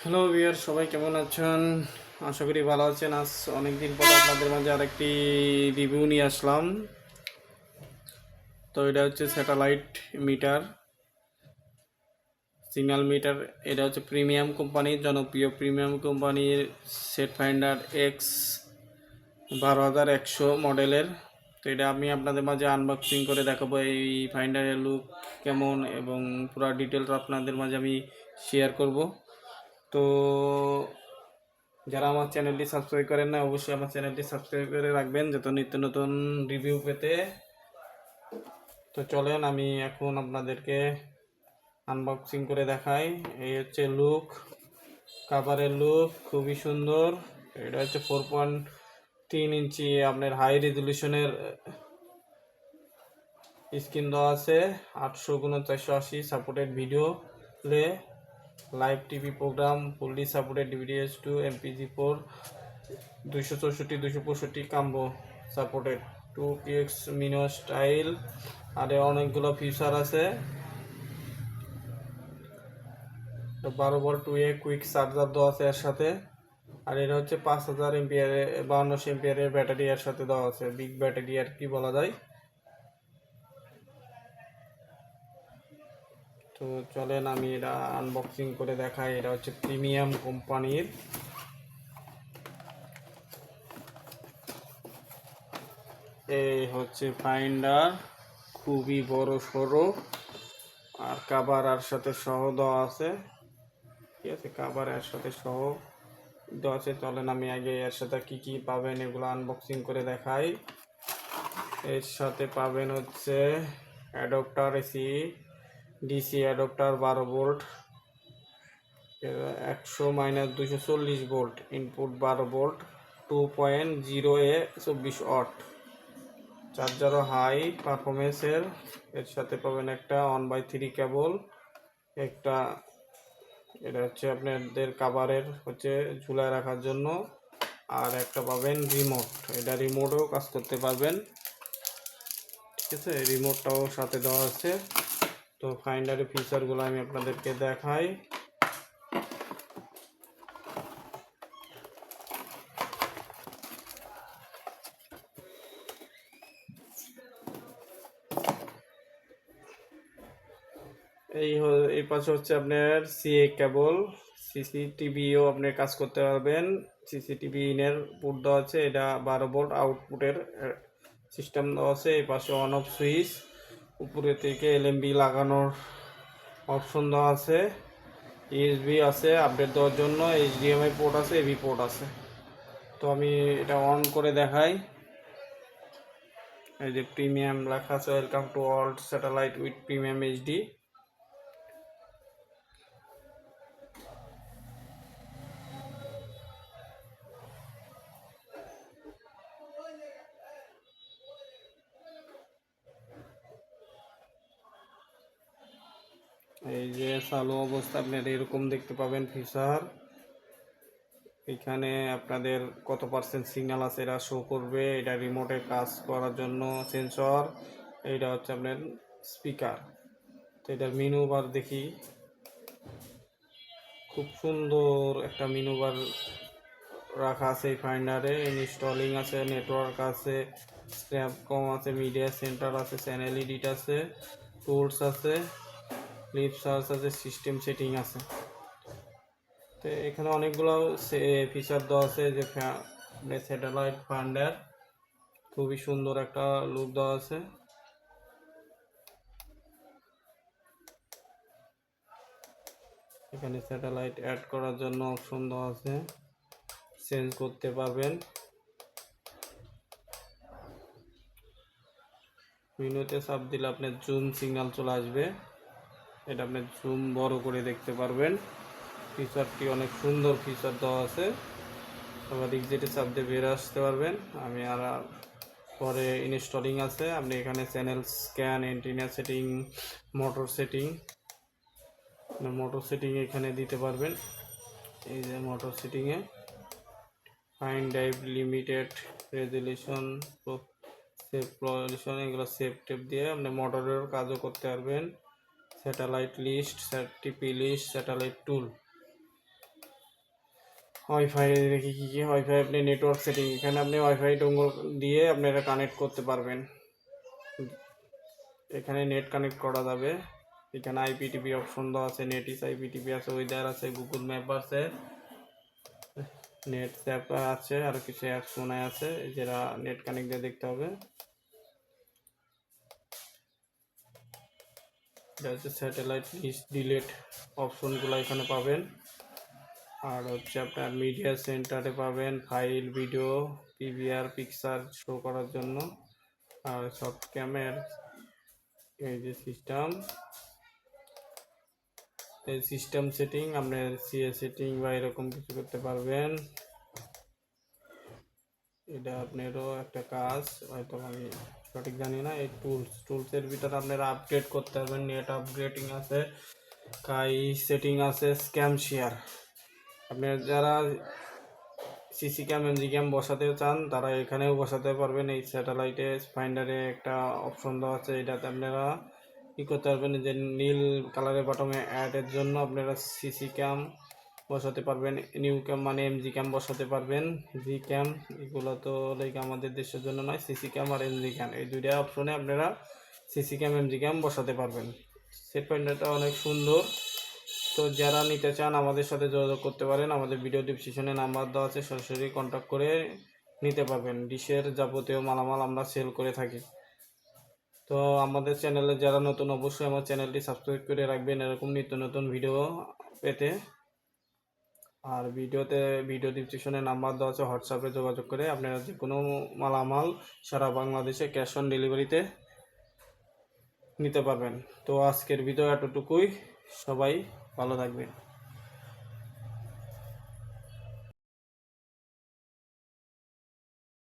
Hello viewer, সবাই কেমন আছেন? আশা করি ভালো আছেন। আজ অনেকদিন পর আপনাদের মাঝে আরেকটি রিভিউ নিয়ে আসলাম। তো এটা হচ্ছে স্যাটেলাইট মিটার, সিগন্যাল মিটার। এটা হচ্ছে প্রিমিয়াম কোম্পানির, জনপ্রিয় প্রিমিয়াম কোম্পানির সেট ফাইন্ডার এক্স 12100 মডেলের। তো এটা আমি আপনাদের মাঝে আনবক্সিং করে দেখাবো এই ফাইন্ডারের লুক কেমন, এবং পুরো ডিটেলস আপনাদের মাঝে আমি শেয়ার করব। তো যারা আমার চ্যানেলটি সাবস্ক্রাইব করেন না, অবশ্যই আমার চ্যানেলটি সাবস্ক্রাইব করে রাখবেন যাতে নিত্য নতুন রিভিউ পেতে। তো চলেন আমি এখন আপনাদেরকে আনবক্সিং করে দেখাই। এই হচ্ছে লুক, কাভারের লুক খুবই সুন্দর। এটা হচ্ছে 4.3 ইঞ্চি আপনার হাই রেজলিউশনের স্ক্রিন দেওয়া আছে। 800x480 supported video play, live TV program, fully supported DVDS2, MP4, 264 265 combo supported, 2px মিনো স্টাইল। আর অনেকগুলো ফিচার আছে। 12V 2A কুইক চার্জার দেওয়া আছে এর সাথে। আর এটা হচ্ছে 5000 এমপিয়ারের 5200 এমপিয়ারের ব্যাটারি এর সাথে দেওয়া আছে, বিগ ব্যাটারি আর কি বলা যায়। তো চলেন আমি এটা আনবক্সিং করে দেখাই। এটা হচ্ছে প্রিমিয়াম কোম্পানির। এই হচ্ছে ফাইন্ডার, খুবই বড় সড়ো, আর কাভার আর সাথে সহ দেওয়া আছে। ঠিক আছে, কাভার এর সাথে সহ দেওয়া আছে। চলেন আমি আগে এর সাথে কি কি পাবেন এগুলো আনবক্সিং করে দেখাই। এর সাথে পাবেন হচ্ছে adapter, AC DC adapter 12V, 100-240V input, 12V, 2.0A 24W চার্জারও হাই পারফরমেন্সের। এর সাথে পাবেন একটা 1/3 কেবল, একটা এটা হচ্ছে আপনাদের কাভারের হচ্ছে ঝুলায় রাখার জন্য, আর একটা পাবেন রিমোট। এটা রিমোটেও কাজ করতে পারবেন। ঠিক আছে, রিমোটটাও সাথে দেওয়া আছে। তো ফাইন্ডারের ফিচারগুলো আমি আপনাদেরকে দেখাই। এই পাশে হচ্ছে আপনার সিএ কেবল, সিসিটিভিও আপনি কাজ করতে পারবেন। সিসিটিভি ইনের পোর্ট দেওয়া আছে। এটা 12V আউটপুটের সিস্টেম দেওয়া আছে। এই পাশে অন অফ সুইচ, উপরে থেকে এলএমবি লাগানোর অপশন দেওয়া আছে। ইউএসবি আছে আপডেট দেওয়ার জন্য, এইচডিএমআই পোর্ট আছে, এবি পোর্ট আছে। তো আমি এটা অন করে দেখাই। এই যে প্রিমিয়াম লেখা আছে, welcome to world satellite with premium HD. এই যে চালু অবস্থা আপনার এরকম দেখতে পাবেন ফিচার। এখানে আপনাদের কত পার্সেন্ট সিগন্যাল আছে এটা শো করবে। এটা রিমোটে কাজ করার জন্য সেন্সর। এইটা হচ্ছে আপনার স্পিকার। তো এটার মেনু বার দেখি, খুব সুন্দর একটা মেনু বার রাখা আছে এই ফাইন্ডারে। ইনস্টলিং আছে, নেটওয়ার্ক আছে, স্ন্যাপকম আছে, মিডিয়া সেন্টার আছে, চ্যানেল এডিট আছে, টুলস আছে, ক্লিপ সার্চ আছে, সিস্টেম সেটিং আছে। তো এখানে অনেকগুলো ফিচার দেওয়া আছে। যে স্যাটেলাইট ফাইন্ডার খুবই সুন্দর একটা লুক দেওয়া আছে। এখানে স্যাটেলাইট অ্যাড করার জন্য অপশন দেওয়া আছে, চেঞ্জ করতে পারবেন। মেনুতে চাপ দিলে আপনার জুম সিগন্যাল চলে আসবে, এটা আপনি জুম বড় করে দেখতে পারবেন। ফিচারটি অনেক সুন্দর ফিচার দেওয়া আছে। আবার এক্সিটে চাপ দিয়ে বেরিয়ে আসতে পারবেন। আমি আর পরে ইনস্টলিং আছে, আপনি এখানে channel scan, antenna setting, motor setting, এখানে দিতে পারবেন। এই যে মোটর সেটিংয়ে fine dive, limited resolution, save position, এগুলো সেভ টেপ দিয়ে আপনি মোটরের কাজও করতে পারবেন। স্যাটেলাইট লিস্ট, টিপি লিস্ট, স্যাটেলাইট টুল। ওয়াইফাই দেখি কী কী ওয়াইফাই আপনি নেটওয়ার্ক সেটিং, এখানে আপনি ওয়াইফাই ডোঙ্গল দিয়ে আপনারা কানেক্ট করতে পারবেন। এখানে নেট কানেক্ট করা যাবে। এখানে আইপিটিভি অপশন দেওয়া আছে, নেট ইস আইপিটিভি আছে, ওয়েদার আছে, গুগল ম্যাপ আছে, নেট অ্যাপ আছে, আর কিছু অ্যাপস মনে হয় আছে যেটা নেট কানেক্ট দিয়ে দেখতে হবে। এটা হচ্ছে স্যাটেলাইট ডিলেট অপশনগুলো এখানে পাবেন। আর হচ্ছে আপনার মিডিয়া সেন্টারে পাবেন file, video, PVR, picture show করার জন্য। আর সফট ক্যামের এই যে সিস্টেম সেটিং, আপনার সিএ সেটিং বা এরকম কিছু করতে পারবেন। এটা আপনারও একটা কাজ, হয়তো আমি সঠিক জানি না। এই টুলসের ভিতরে আপনারা আপগ্রেড করতে পারবেন। নেট আপগ্রেডিং আছে, কাই সেটিং আছে, স্ক্যাম শেয়ার। আপনার যারা সিসি ক্যাম, এমজি ক্যাম বসাতে চান তারা এখানেও বসাতে পারবেন। এই স্যাটেলাইটে ফাইন্ডারে একটা অপশন দেওয়া আছে, এটাতে আপনারা কী করতে পারবেন, যে নীল কালারের বাটনে অ্যাডের জন্য আপনারা সিসি ক্যাম বসাতে পারবেন, নিউ ক্যাম মানে এমজি ক্যাম বসাতে পারবেন। জি ক্যাম এগুলো তো লাইক আমাদের দেশের জন্য নয়, সিসি ক্যাম আর এমজি ক্যাম এই দুইটা অপশনে আপনারা সিসি ক্যাম, এমজি ক্যাম বসাতে পারবেন। সেট পয়েন্টারটা অনেক সুন্দর। তো যারা নিতে চান আমাদের সাথে যোগাযোগ করতে পারেন, আমাদের ভিডিও ডিসক্রিপশনে নাম্বার দেওয়া আছে, সরাসরি কন্ট্যাক্ট করে নিতে পারবেন। ডিশের যাবতীয় মালামাল আমরা সেল করে থাকি। তো আমাদের চ্যানেলে যারা নতুন, অবশ্যই আমার চ্যানেলটি সাবস্ক্রাইব করে রাখবেন এরকম নিত্য নতুন ভিডিও পেতে। আর ভিডিও ডিসক্রিপশনে নাম্বার দেওয়া আছে, হোয়াটসঅ্যাপে যোগাযোগ করে আপনারা যে কোনো মালামাল সারা বাংলাদেশে ক্যাশ অন ডেলিভারিতে নিতে পারবেন। তো আজকের ভিডিও এতটুকুই, সবাই ভালো থাকবেন।